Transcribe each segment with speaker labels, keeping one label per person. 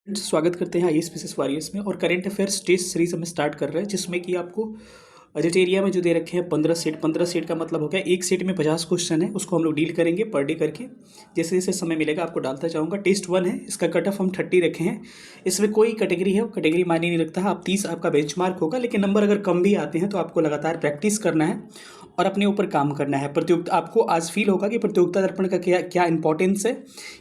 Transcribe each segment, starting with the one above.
Speaker 1: स्वागत करते हैं आईएएस पीसीएस वॉरियर्स में। और करंट अफेयर्स टेस्ट सीरीज हम स्टार्ट कर रहे हैं, जिसमें कि आपको बजट एरिया में जो दे रखे हैं 15 सेट का मतलब हो गया एक सेट में 50 क्वेश्चन है, उसको हम लोग डील करेंगे पर डे करके। जैसे जैसे समय मिलेगा आपको डालता जाऊंगा। टेस्ट 1 है, इसका कट ऑफ हम 30 रखे हैं। इसमें कोई कैटेगरी है, कैटेगरी मायने नहीं रखता है। आप 30 आपका बेंचमार्क होगा, लेकिन नंबर अगर कम भी आते हैं तो आपको लगातार प्रैक्टिस करना है और अपने ऊपर काम करना है। प्रतियोगिता आपको आज फील होगा कि प्रतियोगिता दर्पण का क्या क्या इंपॉर्टेंस है।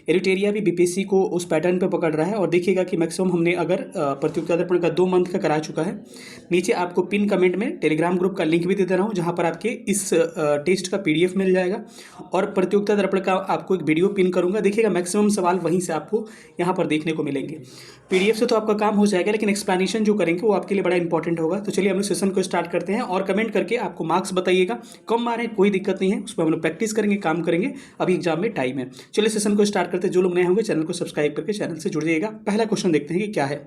Speaker 1: एडिटेरिया भी बीपीएससी को उस पैटर्न पे पकड़ रहा है। और देखिएगा कि मैक्सिमम हमने अगर प्रतियोगिता दर्पण का 2 मंथ का करा चुका है। नीचे आपको पिन कमेंट में टेलीग्राम ग्रुप का लिंक भी दे रहा हूँ, जहाँ पर आपके इस टेस्ट का पीडीएफ मिल जाएगा। और प्रतियोगिता दर्पण का आपको एक वीडियो पिन करूँगा, देखिएगा मैक्सिमम सवाल वहीं से आपको यहाँ पर देखने को मिलेंगे। पीडीएफ से तो आपका काम हो जाएगा, लेकिन एक्सप्लेनेशन जो करेंगे वो आपके लिए बड़ा इंपॉर्टेंट होगा। तो चलिए हम लोग सेशन को स्टार्ट करते हैं और कमेंट करके आपको मार्क्स बताइएगा। कम मारे कोई दिक्कत नहीं है, उस पर हम लोग प्रैक्टिस करेंगे, काम करेंगे। अभी एग्जाम में टाइम है। चलिए सेशन को स्टार्ट करते हैं। जो लोग नए होंगे चैनल को सब्सक्राइब करके चैनल से जुड़ जाइएगा। पहला क्वेश्चन देखते हैं कि क्या है।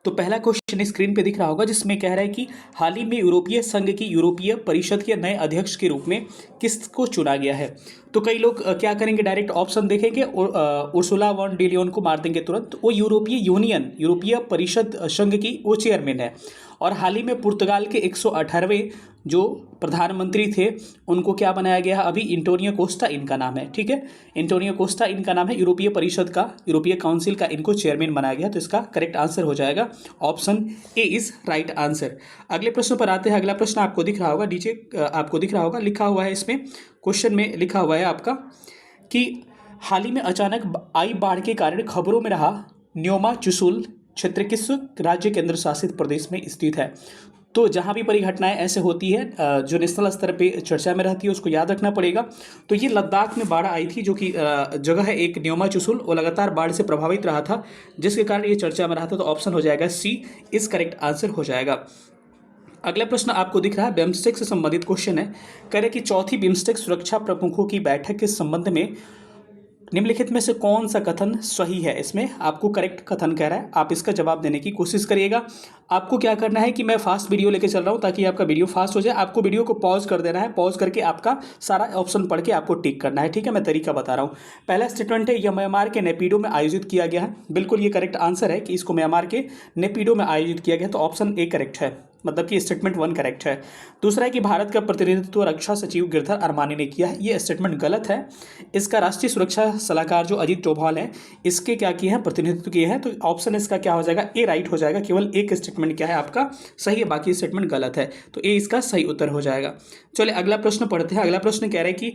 Speaker 1: तो पहला क्वेश्चन स्क्रीन पे दिख रहा होगा, जिसमें कह रहा है कि हाल ही में यूरोपीय संघ की यूरोपीय परिषद के नए अध्यक्ष के रूप में किसको चुना गया है। तो कई लोग क्या करेंगे, डायरेक्ट ऑप्शन देखेंगे और उर्सुला वॉन डर लेयन को मार देंगे तुरंत। वो यूरोपीय यूनियन, यूरोपीय परिषद संघ की वो चेयरमैन है। और हाल ही में पुर्तगाल के 118वें जो प्रधानमंत्री थे उनको क्या बनाया गया है, अभी एंटोनियो कोस्टा इनका नाम है। ठीक है, एंटोनियो कोस्टा इनका नाम है। यूरोपीय परिषद का, यूरोपीय काउंसिल का इनको चेयरमैन बनाया गया। तो इसका करेक्ट आंसर हो जाएगा option A is right answer. अगले प्रश्न पर आते हैं। अगला प्रश्न आपको दिख रहा होगा, नीचे आपको दिख रहा होगा, लिखा हुआ है इसमें, क्वेश्चन में लिखा हुआ है आपका कि हाल ही में अचानक आई बाढ़ के कारण खबरों में रहा न्योमा चुशुल क्षेत्र किस राज्य केंद्र शासित प्रदेश में स्थित है। तो जहाँ भी परिघटनाएं ऐसे होती है जो नेशनल स्तर पे चर्चा में रहती है, उसको याद रखना पड़ेगा। तो ये लद्दाख में बाढ़ आई थी, जो कि जगह है एक न्योमा चुशुल, वो लगातार बाढ़ से प्रभावित रहा था, जिसके कारण ये चर्चा में रहा था। तो ऑप्शन हो जाएगा सी, इस करेक्ट आंसर हो जाएगा। अगला प्रश्न आपको दिख रहा है, बिम्स्टेक से संबंधित क्वेश्चन है। कह रहे कि चौथी बिम्स्टेक सुरक्षा प्रमुखों की बैठक के संबंध में निम्नलिखित में से कौन सा कथन सही है। इसमें आपको करेक्ट कथन कह रहा है, आप इसका जवाब देने की कोशिश करिएगा। आपको क्या करना है कि मैं फास्ट वीडियो लेके चल रहा हूं ताकि आपका वीडियो फास्ट हो जाए। आपको वीडियो को पॉज कर देना है, पॉज करके आपका सारा ऑप्शन पढ़ के आपको टिक करना है। ठीक है, मैं तरीका बता रहा हूँ। पहला स्टेटमेंट है, यह म्यांमार के नेपिडो में आयोजित किया गया है। बिल्कुल ये करेक्ट आंसर है कि इसको म्यांमार के नेपिडो में आयोजित किया गया। तो ऑप्शन ए करेक्ट है, मतलब कि स्टेटमेंट 1 करेक्ट है। दूसरा है कि भारत का प्रतिनिधित्व रक्षा सचिव गिरधर अरमानी ने किया है। ये स्टेटमेंट गलत है। इसका राष्ट्रीय सुरक्षा सलाहकार जो अजीत डोभाल है, इसके क्या किए हैं, प्रतिनिधित्व किए हैं। तो ऑप्शन इसका क्या हो जाएगा, ए राइट हो जाएगा। केवल एक स्टेटमेंट क्या है आपका सही है, बाकी स्टेटमेंट गलत है। तो ए इसका सही उत्तर हो जाएगा। चलिए अगला प्रश्न पढ़ते हैं। अगला प्रश्न कह रहा है कि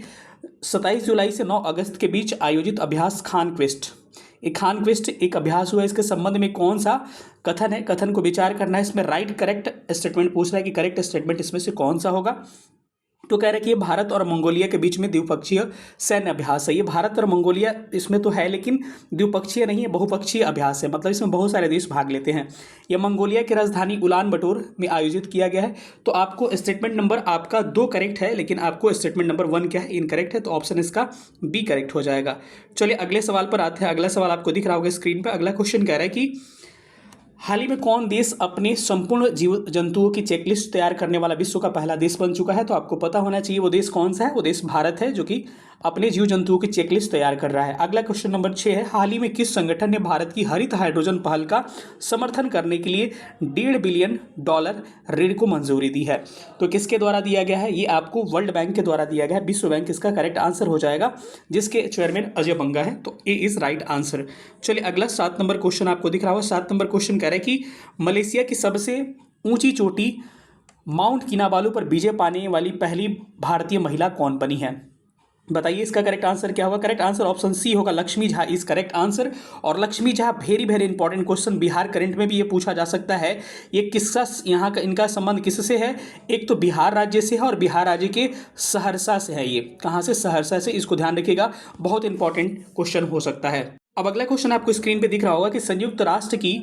Speaker 1: 27 जुलाई से 9 अगस्त के बीच आयोजित अभ्यास खान क्वेस्ट, एक खान क्वेस्ट एक अभ्यास हुआ, इसके संबंध में कौन सा कथन है, कथन को विचार करना है। इसमें राइट करेक्ट स्टेटमेंट पूछ रहा है कि करेक्ट स्टेटमेंट इसमें से कौन सा होगा। तो कह रहा है कि ये भारत और मंगोलिया के बीच में द्विपक्षीय सैन्य अभ्यास है। ये भारत और मंगोलिया इसमें तो है, लेकिन द्विपक्षीय नहीं है, बहुपक्षीय अभ्यास है। मतलब इसमें बहुत सारे देश भाग लेते हैं। यह मंगोलिया की राजधानी उलान बटोर में आयोजित किया गया है। तो आपको स्टेटमेंट नंबर आपका 2 करेक्ट है, लेकिन आपको स्टेटमेंट नंबर 1 क्या है, इनकरेक्ट है। तो ऑप्शन इसका बी करेक्ट हो जाएगा। चलिए अगले सवाल पर आते हैं। अगला सवाल आपको दिख रहा होगा स्क्रीन पर। अगला क्वेश्चन कह रहा है कि हाल ही में कौन देश अपने संपूर्ण जीव जंतुओं की चेकलिस्ट तैयार करने वाला विश्व का पहला देश बन चुका है। तो आपको पता होना चाहिए वो देश कौन सा है। वो देश भारत है, जो कि अपने जीव जंतुओं की चेकलिस्ट तैयार कर रहा है। अगला क्वेश्चन नंबर 6 है, हाल ही में किस संगठन ने भारत की हरित हाइड्रोजन पहल का समर्थन करने के लिए $1.5 बिलियन ऋण को मंजूरी दी है। तो किसके द्वारा दिया गया है, ये आपको वर्ल्ड बैंक के द्वारा दिया गया है, विश्व बैंक इसका करेक्ट आंसर हो जाएगा, जिसके चेयरमैन अजय बंगा है। तो ए इज राइट आंसर। चलिए अगला 7 नंबर क्वेश्चन आपको दिख रहा होगा। 7 नंबर क्वेश्चन कह रहा है कि मलेशिया की सबसे ऊंची चोटी माउंट किनाबालू पर विजय पाने वाली पहली भारतीय महिला कौन बनी है। बताइए इसका करेक्ट आंसर क्या होगा। करेक्ट आंसर ऑप्शन सी होगा, Lakshmi Jha is correct answer. और Lakshmi Jha very very important question, Bihar current में भी ये पूछा जा सकता है। ये किस्सा यहाँ का, इनका संबंध किससे है, एक तो बिहार राज्य से है और बिहार राज्य के सहरसा से है। ये कहाँ से, सहरसा से, इसको ध्यान रखिएगा, बहुत इंपॉर्टेंट क्वेश्चन हो सकता है। अब अगला क्वेश्चन आपको स्क्रीन पे दिख रहा होगा कि संयुक्त राष्ट्र की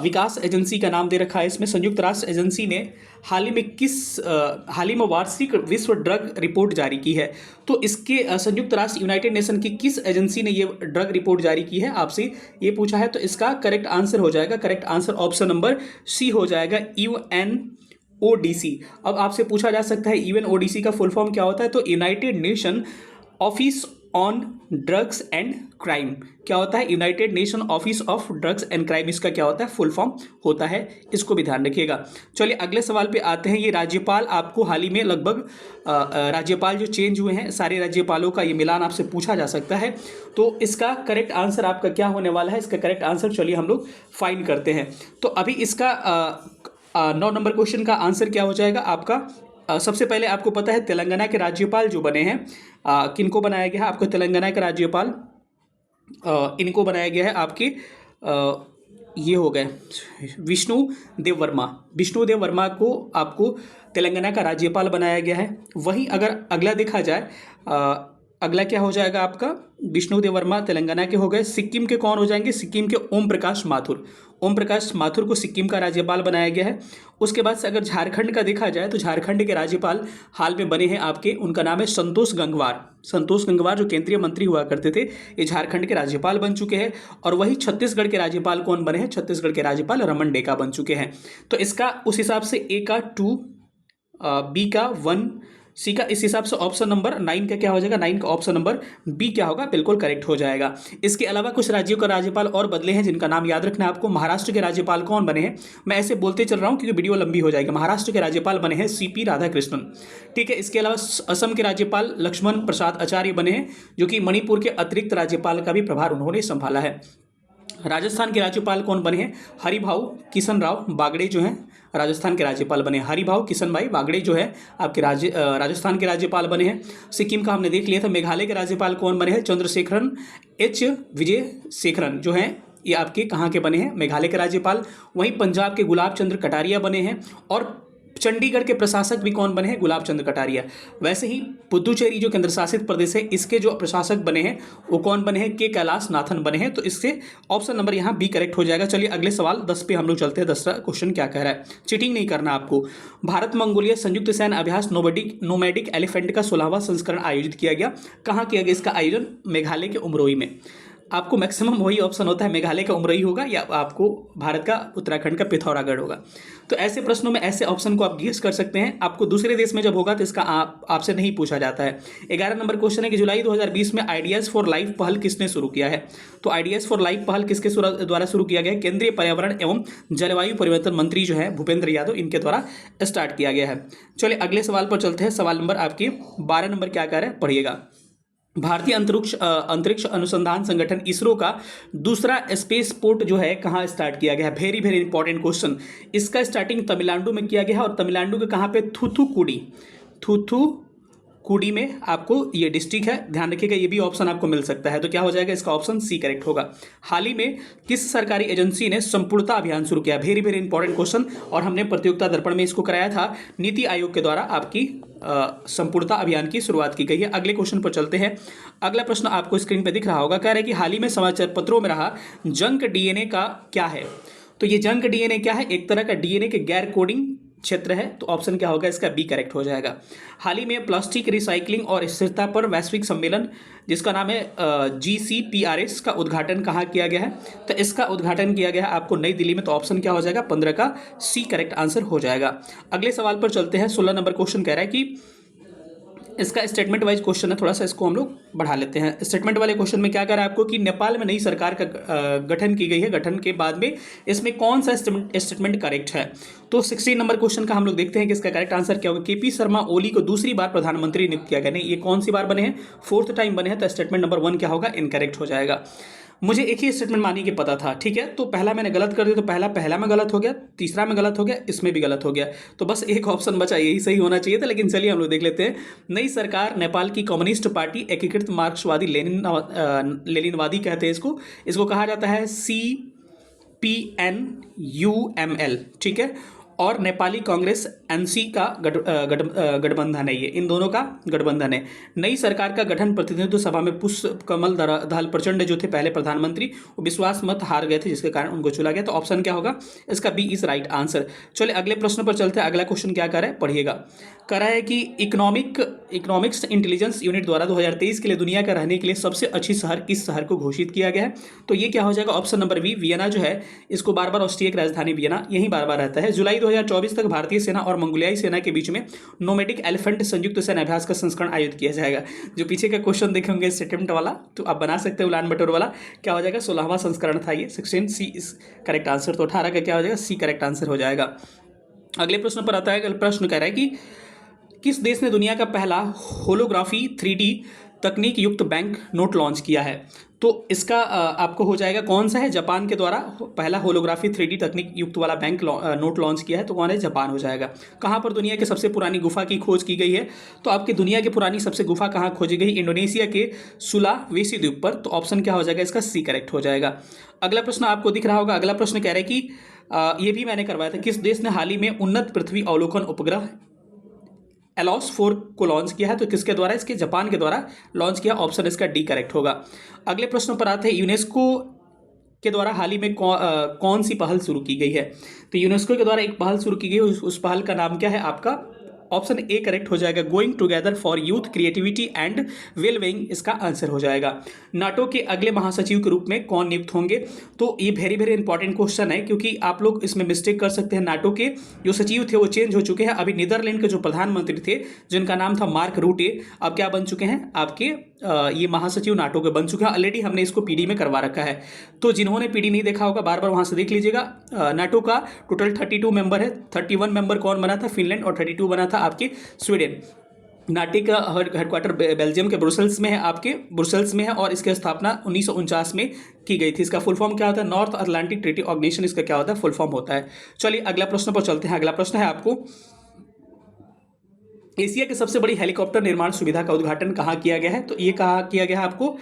Speaker 1: विकास एजेंसी का नाम दे रखा है। इसमें संयुक्त राष्ट्र एजेंसी ने हाल ही में वार्षिक विश्व ड्रग रिपोर्ट जारी की है। तो इसके संयुक्त राष्ट्र यूनाइटेड नेशन की किस एजेंसी ने ये ड्रग रिपोर्ट जारी की है, आपसे ये पूछा है। तो इसका करेक्ट आंसर हो जाएगा, correct answer option number C हो जाएगा, यूएनओडीसी। अब आपसे पूछा जा सकता है यूएनओडीसी का फुल फॉर्म क्या होता है। तो United nation office on drugs and crime क्या होता है? United nation office of drugs and crime, इसका क्या होता है? फुल फॉर्म होता है। इसको भी ध्यान रखिएगा। चलिए अगले सवाल पे आते हैं। ये राज्यपाल आपको हाल ही में लगभग राज्यपाल जो चेंज हुए हैं, सारे राज्यपालों का ये मिलान आपसे पूछा जा सकता है। तो इसका करेक्ट आंसर आपका क्या होने वाला है? इसका करेक्ट आंसर चलिए हम लोग फाइंड करते हैं। तो अभी इसका 9 नंबर क्वेश्चन का आंसर क्या हो जाएगा आपका? सबसे पहले आपको पता है तेलंगाना के राज्यपाल जो बने हैं, किनको बनाया गया है आपको? तेलंगाना के राज्यपाल इनको बनाया गया है आपके ये हो गए विष्णु देव वर्मा। विष्णु देव वर्मा को आपको तेलंगाना का राज्यपाल बनाया गया है। वहीं अगर अगला देखा जाए, अगला क्या हो जाएगा आपका? विष्णु देव वर्मा तेलंगाना के हो गए। सिक्किम के कौन हो जाएंगे? सिक्किम के ओम प्रकाश माथुर। ओम प्रकाश माथुर को सिक्किम का राज्यपाल बनाया गया है। उसके बाद से अगर झारखंड का देखा जाए तो झारखंड के राज्यपाल हाल में बने हैं आपके, उनका नाम है संतोष गंगवार। संतोष गंगवार जो केंद्रीय मंत्री हुआ करते थे, ये झारखंड के राज्यपाल बन चुके हैं। और वही छत्तीसगढ़ के राज्यपाल कौन बने हैं? छत्तीसगढ़ के राज्यपाल रमन डेका बन चुके हैं। तो इसका उस हिसाब से ए का 2, बी का 1, सी का इस हिसाब से ऑप्शन नंबर 9 का क्या हो जाएगा? 9 का ऑप्शन नंबर बी क्या होगा? बिल्कुल करेक्ट हो जाएगा। इसके अलावा कुछ राज्यों का राज्यपाल और बदले हैं जिनका नाम याद रखना है आपको। महाराष्ट्र के राज्यपाल कौन बने हैं? मैं ऐसे बोलते चल रहा हूं क्योंकि वीडियो लंबी हो जाएगी। महाराष्ट्र के राज्यपाल बने हैं सीपी राधाकृष्णन। ठीक है। इसके अलावा असम के राज्यपाल लक्ष्मण प्रसाद आचार्य बने हैं, जो कि मणिपुर के अतिरिक्त राज्यपाल का भी प्रभार उन्होंने संभाला है। राजस्थान के राज्यपाल कौन बने हैं? हरिभाऊ किशन राव बागड़े जो हैं राजस्थान के राज्यपाल बने हैं। हरिभाऊ किशन भाई बागड़े जो है आपके राजस्थान के राज्यपाल बने हैं। सिक्किम का हमने देख लिया था। मेघालय के राज्यपाल कौन बने हैं? चंद्रशेखरन एच विजय शेखरन जो हैं ये आपके कहाँ के बने हैं? मेघालय के राज्यपाल। वहीं पंजाब के गुलाब चंद्र कटारिया बने हैं। और चंडीगढ़ के प्रशासक भी कौन बने हैं? गुलाब चंद्र कटारिया। वैसे ही पुदुचेरी जो केंद्र शासित प्रदेश है, इसके जो प्रशासक बने हैं वो कौन बने हैं? के कैलाश नाथन बने हैं। तो इससे ऑप्शन नंबर यहाँ बी करेक्ट हो जाएगा। चलिए अगले सवाल 10 पे हम लोग चलते हैं। 10वां क्वेश्चन क्या कह रहा है? चीटिंग नहीं करना आपको। भारत मंगोलिया संयुक्त सैन्य अभ्यास नोमैडिक एलिफेंट का 16वां संस्करण आयोजित किया गया। कहाँ किया गया इसका आयोजन? मेघालय के उमरोई में। आपको मैक्सिमम वही ऑप्शन होता है, मेघालय का उमरोई होगा या आपको भारत का उत्तराखंड का पिथौरागढ़ होगा। तो ऐसे प्रश्नों में ऐसे ऑप्शन को आप गेस कर सकते हैं। आपको दूसरे देश में जब होगा तो इसका आपसे नहीं पूछा जाता है। 11 नंबर क्वेश्चन है कि जुलाई 2020 में आइडियाज फॉर लाइफ पहल किसने शुरू किया है? तो आइडियाज फॉर लाइफ पहल किसके द्वारा शुरू किया गया है? केंद्रीय पर्यावरण एवं जलवायु परिवर्तन मंत्री जो है भूपेंद्र यादव, इनके द्वारा स्टार्ट किया गया है। चलिए अगले सवाल पर चलते हैं। सवाल नंबर आपकी 12 नंबर क्या कह रहा है? पढ़िएगा। भारतीय अंतरिक्ष अनुसंधान संगठन इसरो का दूसरा स्पेस पोर्ट जो है कहाँ स्टार्ट किया गया है? Very very important question. इसका स्टार्टिंग तमिलनाडु में किया गया है। और तमिलनाडु के कहाँ पे? थूथुकुडी में आपको ये डिस्ट्रिक्ट है, ध्यान रखिएगा। ये भी ऑप्शन आपको मिल सकता है। तो क्या हो जाएगा? इसका ऑप्शन सी करेक्ट होगा। हाल ही में किस सरकारी एजेंसी ने संपूर्णता अभियान शुरू किया? Very very important question. और हमने प्रतियोगिता दर्पण में इसको कराया था। नीति आयोग के द्वारा आपकी संपूर्णता अभियान की शुरुआत की गई है। अगले क्वेश्चन पर चलते हैं। अगला प्रश्न आपको स्क्रीन पर दिख रहा होगा। कह रहा है कि हाल ही में समाचार पत्रों में रहा जंक डीएनए का क्या है? तो ये जंक डीएनए क्या है? एक तरह का डीएनए के गैर कोडिंग क्षेत्र है। तो ऑप्शन क्या होगा? इसका बी करेक्ट हो जाएगा। हाल ही में प्लास्टिक रिसाइकलिंग और स्थिरता पर वैश्विक सम्मेलन जिसका नाम है GCPRS का उद्घाटन कहाँ किया गया है? तो इसका उद्घाटन किया गया है आपको नई दिल्ली में। तो ऑप्शन क्या हो जाएगा? 15 का सी करेक्ट आंसर हो जाएगा। अगले सवाल पर चलते हैं। 16 नंबर क्वेश्चन कह रहा है कि इसका स्टेटमेंट वाइज क्वेश्चन है, थोड़ा सा इसको हम लोग बढ़ा लेते हैं। स्टेटमेंट वाले क्वेश्चन में क्या कह रहा है आपको कि नेपाल में नई सरकार का गठन की गई है। गठन के बाद में इसमें कौन सा स्टेटमेंट करेक्ट है? तो 16 नंबर क्वेश्चन का हम लोग देखते हैं कि इसका करेक्ट आंसर क्या होगा। KP शर्मा ओली को दूसरी बार प्रधानमंत्री नियुक्त किया गया। नहीं, ये कौन सी बार बने हैं? 4th टाइम बने हैं। तो स्टेटमेंट नंबर 1 क्या होगा? इनकरेक्ट हो जाएगा। मुझे एक ही स्टेटमेंट मानी कि पता था, ठीक है। तो पहला मैंने गलत कर दिया, तो पहला में गलत हो गया, तीसरा में गलत हो गया, इसमें भी गलत हो गया। तो बस एक ऑप्शन बचा, यही सही होना चाहिए था। लेकिन चलिए हम लोग देख लेते हैं। नई सरकार नेपाल की कम्युनिस्ट पार्टी एकीकृत मार्क्सवादी लेनिनवादी कहते हैं इसको कहा जाता है CPNUML, ठीक है। और नेपाली कांग्रेस NC का गठबंधन है। ये इन दोनों का गठबंधन है। नई सरकार का गठन प्रतिनिधित्व सभा में पुष्प कमल दहल प्रचंड जो थे पहले प्रधानमंत्री, वो विश्वास मत हार गए थे, जिसके कारण उनको चुना गया। तो ऑप्शन क्या होगा? इसका बी इज राइट आंसर। चलिए अगले प्रश्न पर चलते हैं। अगला क्वेश्चन क्या कर रहा है? पढ़िएगा। कह रहा है कि इकोनॉमिक्स इंटेलिजेंस यूनिट द्वारा 2023 के लिए दुनिया का रहने के लिए सबसे अच्छी शहर किस शहर को घोषित किया गया है? तो ये क्या हो जाएगा? ऑप्शन नंबर बी, वियना जो है, इसको बार बार ऑस्ट्रिया की राजधानी वियना, यही बार बार रहता है। जुलाई 2024 तक भारतीय सेना और मंगोलियाई सेना के बीच में नोमैडिक एलिफेंट संयुक्त सैन्य अभ्यास का संस्करण आयोजित किया जाएगा। जो पीछे का क्वेश्चन देखेंगे अटेम्प्ट वाला, तो आप बना सकते हो उलान बटोर वाला, क्या हो जाएगा 16वां संस्करण था ये, 16 सी इस करेक्ट आंसर। तो 18 का क्या हो जाएगा सी करेक्ट आंसर हो जाएगा। अगले प्रश्न पर आता है। अगला प्रश्न कह रहा है कि किस देश ने दुनिया का पहला होलोग्राफी 3D तकनीक युक्त बैंक नोट लॉन्च किया है? तो इसका आपको हो जाएगा कौन सा है, जापान के द्वारा पहला होलोग्राफी 3D तकनीक युक्त वाला बैंक नोट लॉन्च किया है, तो कौन है, जापान हो जाएगा। कहाँ पर दुनिया की सबसे पुरानी गुफा की खोज की गई है? तो आपकी दुनिया की पुरानी सबसे गुफा कहाँ खोजी गई? इंडोनेशिया के सुलावेसी द्वीप पर। तो ऑप्शन क्या हो जाएगा इसका सी करेक्ट हो जाएगा। अगला प्रश्न आपको दिख रहा होगा। अगला प्रश्न कह रहा है कि ये भी मैंने करवाया था, किस देश ने हाल ही में उन्नत पृथ्वी अवलोकन उपग्रह एलॉस 4 को लॉन्च किया है? तो किसके द्वारा? इसके जापान के द्वारा लॉन्च किया। ऑप्शन इसका डी करेक्ट होगा। अगले प्रश्न पर आते हैं। यूनेस्को के द्वारा हाल ही में कौन सी पहल शुरू की गई है? तो यूनेस्को के द्वारा एक पहल शुरू की गई, उस पहल का नाम क्या है आपका? ऑप्शन ए करेक्ट हो जाएगा, going together for youth creativity and well being इसका आंसर हो जाएगा। नाटो के अगले महासचिव के रूप में कौन नियुक्त होंगे? तो ये वेरी वेरी इंपॉर्टेंट क्वेश्चन है, क्योंकि आप लोग इसमें मिस्टेक कर सकते हैं। नाटो के जो सचिव थे वो चेंज हो चुके हैं। अभी नीदरलैंड के जो प्रधानमंत्री थे जिनका नाम था मार्क रूटे, अब क्या बन चुके हैं आपके ये महासचिव नाटो के बन चुके हैं। ऑलरेडी हमने इसको पीडी में करवा रखा है, तो जिन्होंने पीडी नहीं देखा होगा बार बार वहां से देख लीजिएगा। नाटो का टोटल 32 मेंबर है। 31 मेंबर कौन बना था? फिनलैंड, और 32 बना था आपके स्वीडन। नाटो का हेडक्वार्टर बेल्जियम के ब्रुसेल्स में है, आपके ब्रुसेल्स में है, और इसकी स्थापना 1949 में की गई थी। इसका फुल फॉर्म क्या होता है? नॉर्थ अटलांटिक ट्रीटी ऑर्गेनाइजेशन इसका क्या होता है? फुल फॉर्म होता है। चलिए अगला प्रश्न पर चलते हैं। अगला प्रश्न है आपको, एशिया की सबसे बड़ी हेलीकॉप्टर निर्माण सुविधा का उद्घाटन कहाँ किया गया है? तो ये कहाँ किया गया है आपको?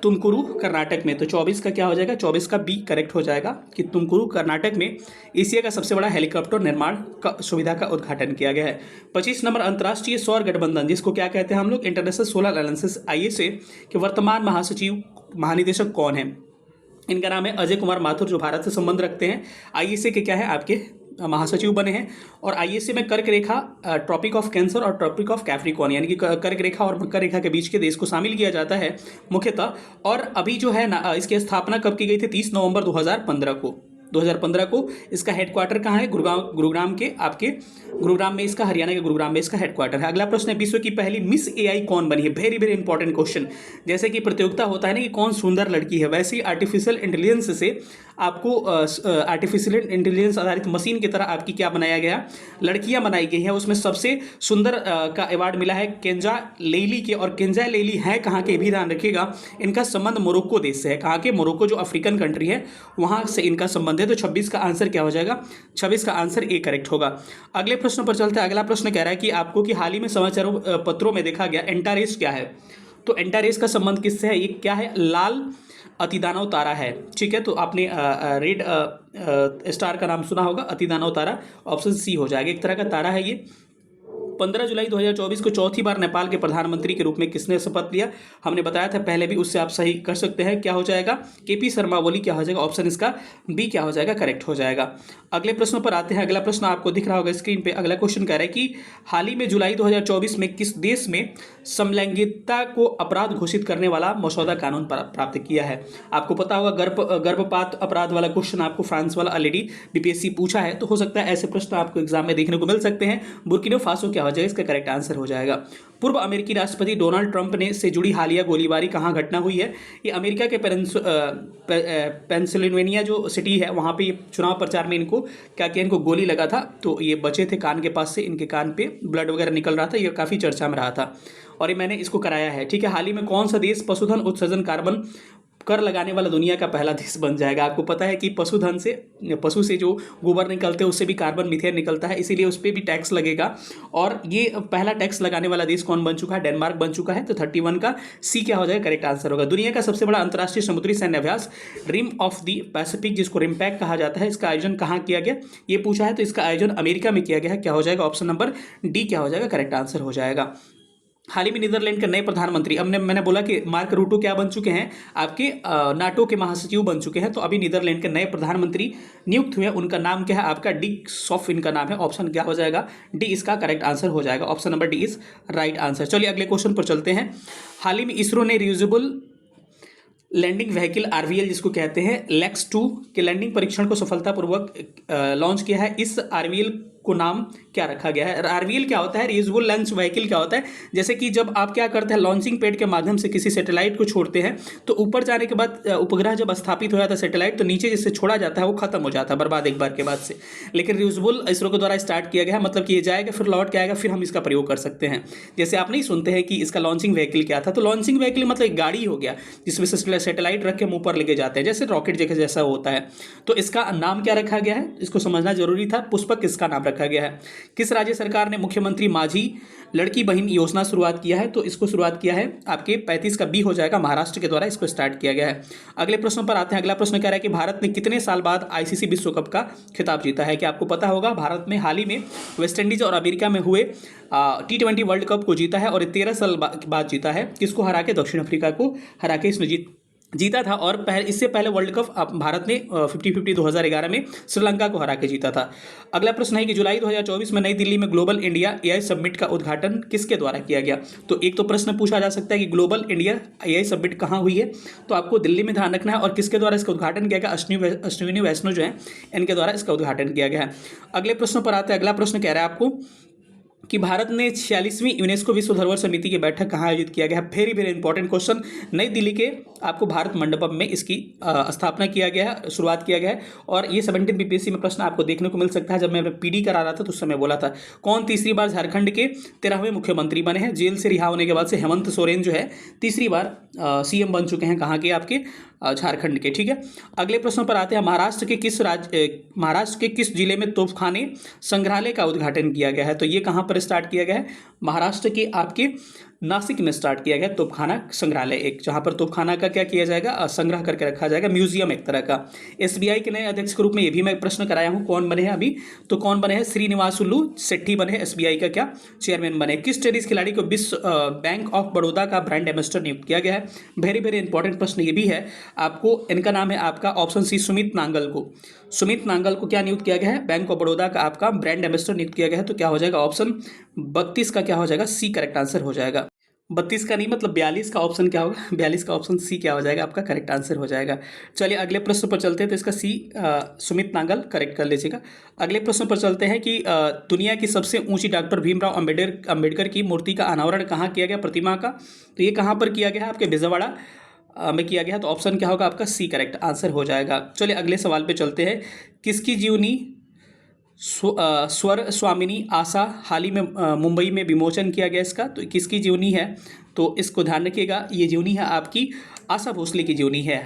Speaker 1: तुमकुरू कर्नाटक में। तो 24 का क्या हो जाएगा? 24 का बी करेक्ट हो जाएगा कि तुमकुरू कर्नाटक में एशिया का सबसे बड़ा हेलीकॉप्टर निर्माण का सुविधा का उद्घाटन किया गया है। 25 नंबर, अंतर्राष्ट्रीय सौर गठबंधन जिसको क्या कहते हैं हम लोग? इंटरनेशनल सोलर अलायंसेस ISA के वर्तमान महासचिव महानिदेशक कौन है? इनका नाम है अजय कुमार माथुर, जो भारत से संबंध रखते हैं। ISA के क्या है आपके महासचिव बने हैं। और ISA में कर्क रेखा, ट्रॉपिक ऑफ कैंसर और ट्रॉपिक ऑफ कैप्रिकॉर्न, यानी कि कर्क रेखा और मकर रेखा के बीच के देश को शामिल किया जाता है मुख्यतः। और अभी जो है ना, इसकी स्थापना कब की गई थी? 30 नवंबर 2015 को। इसका हेडक्वार्टर कहाँ है? गुरुग्राम के आपके गुरुग्राम में इसका, हरियाणा के गुरुग्राम में इसका हेडक्वार्टर है। अगला प्रश्न है, विश्व की पहली मिस AI कौन बनी है? Very very important question. जैसे कि प्रतियोगिता होता है ना कि कौन सुंदर लड़की है, वैसे ही आर्टिफिशियल इंटेलिजेंस से आपको आर्टिफिशियल इंटेलिजेंस आधारित मशीन की तरह आपकी क्या बनाया गया? लड़कियां बनाई गई हैं। उसमें सबसे सुंदर का अवार्ड मिला है केंजा लेली के। और केंजा लेली है कहाँ के? भी ध्यान रखिएगा, इनका संबंध मोरक्को देश से है। कहाँ के? मोरक्को, जो अफ्रीकन कंट्री है वहाँ से इनका संबंध है। तो 26 का आंसर क्या हो जाएगा? 26 का आंसर ए करेक्ट होगा। अगले प्रश्न पर चलते हैं। अगला प्रश्न कह रहा है कि आपको कि हाल ही में समाचार पत्रों में देखा गया एंटारेस क्या है? तो एंटारेस का संबंध किससे है? ये क्या है? लाल अतिदानव तारा है। ठीक है, तो आपने रेड स्टार का नाम सुना होगा, अतिदानव तारा। ऑप्शन सी हो जाएगा। एक तरह का तारा है ये। 15 जुलाई 2024 को चौथी बार नेपाल के प्रधानमंत्री के रूप में किसने शपथ लिया? हमने बताया था पहले भी, उससे आप सही कर सकते हैं। क्या हो जाएगा? KP शर्मा ओली क्या हो जाएगा? ऑप्शन इसका बी क्या हो जाएगा? करेक्ट हो जाएगा। अगले प्रश्न पर आते हैं। अगला प्रश्न आपको दिख रहा होगा स्क्रीन पे। अगला क्वेश्चन कह रहा है कि हाल ही में जुलाई 2024 में किस देश में समलैंगिकता को अपराध घोषित करने वाला मसौदा कानून प्राप्त किया है? आपको पता होगा गर्भपात अपराध वाला क्वेश्चन आपको फ्रांस वाला ऑलरेडी BPSC पूछा है, तो हो सकता है ऐसे प्रश्न आपको एग्जाम में देखने को मिल सकते हैं। बुर्किना फासो क्या हो जाएगा? इसका करेक्ट आंसर हो जाएगा। पूर्व अमेरिकी राष्ट्रपति डोनाल्ड ट्रंप ने से जुड़ी हालिया गोलीबारी कहाँ घटना हुई है? ये अमेरिका के पेंसिल्वेनिया जो सिटी है वहाँ पे चुनाव प्रचार में इनको क्या किया? इनको गोली लगा था, तो ये बचे थे कान के पास से, इनके कान पे ब्लड वगैरह निकल रहा था। ये काफ़ी चर्चा में रहा था और ये मैंने इसको कराया है। ठीक है, हाल ही में कौन सा देश पशुधन उत्सर्जन कार्बन कर लगाने वाला दुनिया का पहला देश बन जाएगा? आपको पता है कि पशुधन से, पशु से जो गोबर निकलते हैं उससे भी कार्बन मीथेन निकलता है, इसीलिए उस पर भी टैक्स लगेगा। और ये पहला टैक्स लगाने वाला देश कौन बन चुका है? डेनमार्क बन चुका है। तो 31 का सी क्या हो जाएगा? करेक्ट आंसर होगा। दुनिया का सबसे बड़ा अंतर्राष्ट्रीय समुद्री सैन्य अभ्यास रिम ऑफ द पैसिफिक, जिसको रिमपैक कहा जाता है, इसका आयोजन कहाँ किया गया? ये पूछा है, तो इसका आयोजन अमेरिका में किया गया है। क्या हो जाएगा? ऑप्शन नंबर डी क्या हो जाएगा? करेक्ट आंसर हो जाएगा। हाल ही में नीदरलैंड के नए प्रधानमंत्री, अब मैंने बोला कि मार्क रूटो क्या बन चुके हैं? आपके नाटो के महासचिव बन चुके हैं। तो अभी नीदरलैंड के नए प्रधानमंत्री नियुक्त हुए, उनका नाम क्या है? आपका डिक सॉफ इनका नाम है। ऑप्शन क्या हो जाएगा? डी इसका करेक्ट आंसर हो जाएगा। Option number D is right answer. चलिए अगले क्वेश्चन पर चलते हैं। हाल ही में इसरो ने रियूजेबल लैंडिंग व्हीकल आरवीएल जिसको कहते हैं लेक्स 2 के लैंडिंग परीक्षण को सफलतापूर्वक लॉन्च किया है। इस आरवीएल को नाम क्या रखा गया है? आरवीएल क्या होता है? रियूजेबल लॉन्च व्हीकल क्या होता है? जैसे कि जब आप क्या करते हैं, लॉन्चिंग पैड के माध्यम से किसी सैटेलाइट को छोड़ते हैं तो ऊपर जाने के बाद उपग्रह जब स्थापित हो जाता है सैटेलाइट, तो नीचे जिससे छोड़ा जाता है वो खत्म हो जाता है बर्बाद एक बार के बाद से। लेकिन रियूजेबल इसरो के द्वारा स्टार्ट किया गया है, मतलब कि ये जाएगा फिर लौट के आएगा, फिर हम इसका प्रयोग कर सकते हैं। जैसे आप नहीं सुनते हैं कि इसका लॉन्चिंग व्हीकल क्या था, तो लॉन्चिंग व्हीकल मतलब एक गाड़ी हो गया जिसमें से सैटेलाइट रख के हम ऊपर लेके जाते हैं, जैसे रॉकेट जैसा होता है। तो इसका नाम क्या रखा गया है, इसको समझना जरूरी था। पुष्पक इसका नाम रखा गया है। किस राज्य सरकार ने मुख्यमंत्री माझी लड़की बहन योजना शुरुआत किया है? तो इसको शुरुआत किया है आपके 35 का बी हो जाएगा, महाराष्ट्र के द्वारा इसको स्टार्ट किया गया है। अगले प्रश्न पर आते हैं। अगला प्रश्न कह रहा है कि भारत ने कितने साल बाद आईसीसी विश्व कप का खिताब जीता है? कि आपको पता होगा भारत में हाल ही में वेस्टइंडीज और अमेरिका में हुए T20 वर्ल्ड कप को जीता है और 13 साल बाद जीता है। किसको हरा के? दक्षिण अफ्रीका को हरा के इसने जीता था। और इससे पहले वर्ल्ड कप भारत ने 50-50 2011 में श्रीलंका को हरा के जीता था। अगला प्रश्न है कि जुलाई 2024 में नई दिल्ली में ग्लोबल इंडिया एआई समिट का उद्घाटन किसके द्वारा किया गया? तो एक तो प्रश्न पूछा जा सकता है कि ग्लोबल इंडिया एआई समिट कहाँ हुई है, तो आपको दिल्ली में ध्यान रखना है। और किसके द्वारा इसका उद्घाटन किया गया? अश्विनी वैष्णव जो है इनके द्वारा इसका उद्घाटन किया गया है। अगले प्रश्न पर आते हैं। अगला प्रश्न कह रहा है आपको कि भारत ने 46वीं यूनेस्को विश्व धरोहर समिति की बैठक कहाँ आयोजित किया गया है? Very very important question. नई दिल्ली के आपको भारत मंडपम में इसकी स्थापना किया गया है, शुरुआत किया गया है। और ये 17 बीपीएससी में प्रश्न आपको देखने को मिल सकता है। जब मैं पीडी करा रहा था तो उस समय बोला था। कौन तीसरी बार झारखंड के 13वें मुख्यमंत्री बने हैं? जेल से रिहा होने के बाद से हेमंत सोरेन जो है तीसरी बार सीएम बन चुके हैं। कहाँ के? आपके झारखंड के। ठीक है, अगले प्रश्न पर आते हैं। महाराष्ट्र के किस जिले में तोपखाने संग्रहालय का उद्घाटन किया गया है? तो ये कहाँ पर स्टार्ट किया गया है? महाराष्ट्र के आपके नासिक में स्टार्ट किया गया तोपखाना संग्रहालय, एक जहाँ पर तोपखाना का क्या किया जाएगा? संग्रह करके रखा जाएगा, म्यूजियम एक तरह का। एसबीआई के नए अध्यक्ष के रूप में ये भी मैं प्रश्न कराया हूँ, कौन बने हैं अभी? तो कौन बने हैं? श्रीनिवासुलु शेट्टी बने, एसबीआई का क्या चेयरमैन बने। किस टेनिस खिलाड़ी को विश्व बैंक ऑफ बड़ौदा का ब्रांड एम्बेसडर नियुक्त किया गया है? वेरी वेरी इंपॉर्टेंट प्रश्न ये भी है आपको। इनका नाम है आपका ऑप्शन सी सुमित नांगल को। सुमित नांगल को क्या नियुक्त किया गया है? बैंक ऑफ बड़ौदा का आपका ब्रांड एम्बेसडर नियुक्त किया गया है। तो क्या हो जाएगा? ऑप्शन 32 का क्या हो जाएगा? सी करेक्ट आंसर हो जाएगा। 32 का नहीं, मतलब 42 का ऑप्शन क्या होगा? 42 का ऑप्शन सी क्या हो जाएगा? आपका करेक्ट आंसर हो जाएगा। चलिए अगले प्रश्न पर चलते हैं। तो इसका सी सुमित नांगल करेक्ट कर लीजिएगा। अगले प्रश्न पर चलते हैं कि दुनिया की सबसे ऊंची डॉक्टर भीमराव अंबेडकर की मूर्ति का अनावरण कहाँ किया गया? प्रतिमा का। तो ये कहाँ पर किया गया है? आपके विजयवाड़ा में किया गया। तो ऑप्शन क्या होगा? आपका सी करेक्ट आंसर हो जाएगा। चलिए अगले सवाल पे चलते हैं। किसकी जीवनी स्वर स्वामिनी आशा हाल ही में मुंबई में विमोचन किया गया इसका? तो किसकी जीवनी है? तो इसको ध्यान रखिएगा, ये जीवनी है आपकी आशा भोसले की जीवनी है।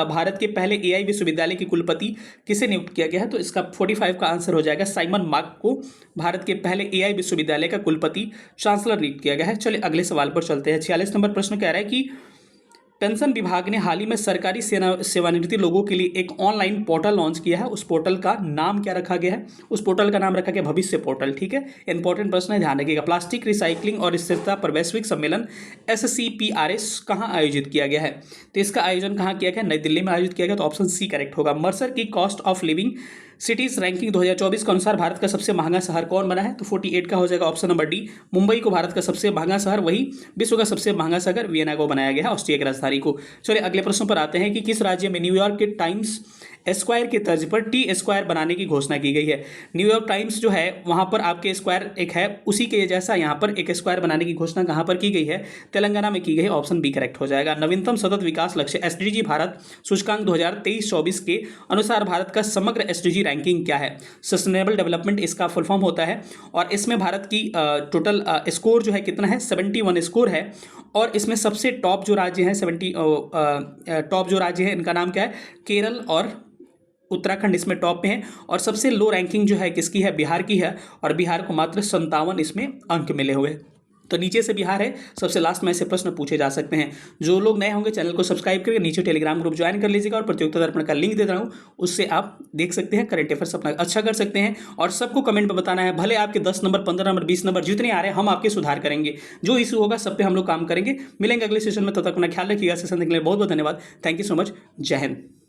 Speaker 1: भारत के पहले एआई विश्वविद्यालय के कुलपति किसे नियुक्त किया गया है? तो इसका 45 का आंसर हो जाएगा। साइमन मार्क को भारत के पहले एआई विश्वविद्यालय का कुलपति चांसलर नियुक्त किया गया है। चलिए अगले सवाल पर चलते हैं। 46 नंबर प्रश्न कह रहा है कि पेंशन विभाग ने हाल ही में सरकारी सेवानिवृत्ति लोगों के लिए एक ऑनलाइन पोर्टल लॉन्च किया है। उस पोर्टल का नाम क्या रखा गया है? उस पोर्टल का नाम रखा गया भविष्य पोर्टल। ठीक है, इंपॉर्टेंट प्रश्न है, ध्यान रखिएगा। प्लास्टिक रिसाइकलिंग और स्थिरता पर वैश्विक सम्मेलन SCPRS कहाँ आयोजित किया गया है? तो इसका आयोजन कहाँ किया गया? नई दिल्ली में आयोजित किया गया। तो ऑप्शन सी करेक्ट होगा। मर्सर की cost of living cities ranking 2024 के अनुसार भारत का सबसे महंगा शहर कौन बना है? तो 48 का हो जाएगा ऑप्शन नंबर डी। मुंबई को भारत का सबसे महंगा शहर, वही विश्व का सबसे महंगा शहर वियना को बनाया गया है, ऑस्ट्रिया की राजधानी को। चलिए अगले प्रश्न पर आते हैं कि किस राज्य में न्यूयॉर्क के टाइम्स स्क्वायर के तर्ज पर टी स्क्वायर बनाने की घोषणा की गई है? न्यूयॉर्क टाइम्स जो है वहां पर आपके स्क्वायर एक है, उसी के जैसा यहाँ पर एक स्क्वायर बनाने की घोषणा कहाँ पर की गई है? तेलंगाना में की गई। ऑप्शन बी करेक्ट हो जाएगा। नवीनतम सतत विकास लक्ष्य SDG भारत सूचकांक 2023-24 के अनुसार भारत का समग्र SDG रैंकिंग क्या है? सस्टेनेबल डेवलपमेंट इसका फुल फॉर्म होता है। और इसमें भारत की टोटल स्कोर जो है कितना है? 71 स्कोर है। और इसमें सबसे टॉप जो राज्य हैं टॉप जो राज्य है इनका नाम क्या है? केरल और उत्तराखंड इसमें टॉप पे हैं। और सबसे लो रैंकिंग जो है किसकी है? बिहार की है। और बिहार को मात्र 57 इसमें अंक मिले हुए। तो नीचे से बिहार है, सबसे लास्ट में ऐसे प्रश्न पूछे जा सकते हैं। जो लोग नए होंगे चैनल को सब्सक्राइब करके नीचे टेलीग्राम ग्रुप ज्वाइन कर लीजिएगा। और प्रतियोगिता दर्पण का लिंक दे रहा हूँ, उससे आप देख सकते हैं, करंट अफेयर्स अपना अच्छा कर सकते हैं। और सबको कमेंट में बताना है, भले आपके 10 नंबर 15 नंबर 20 नंबर जितने आ रहे हैं हम आपके सुधार करेंगे। जो इशू होगा सब पे हम लोग काम करेंगे। मिलेंगे अगले सेशन में, तब तक अपना ख्याल रखिएगा। सेशन देखने के लिए बहुत बहुत धन्यवाद। Thank you so much. जय हिंद।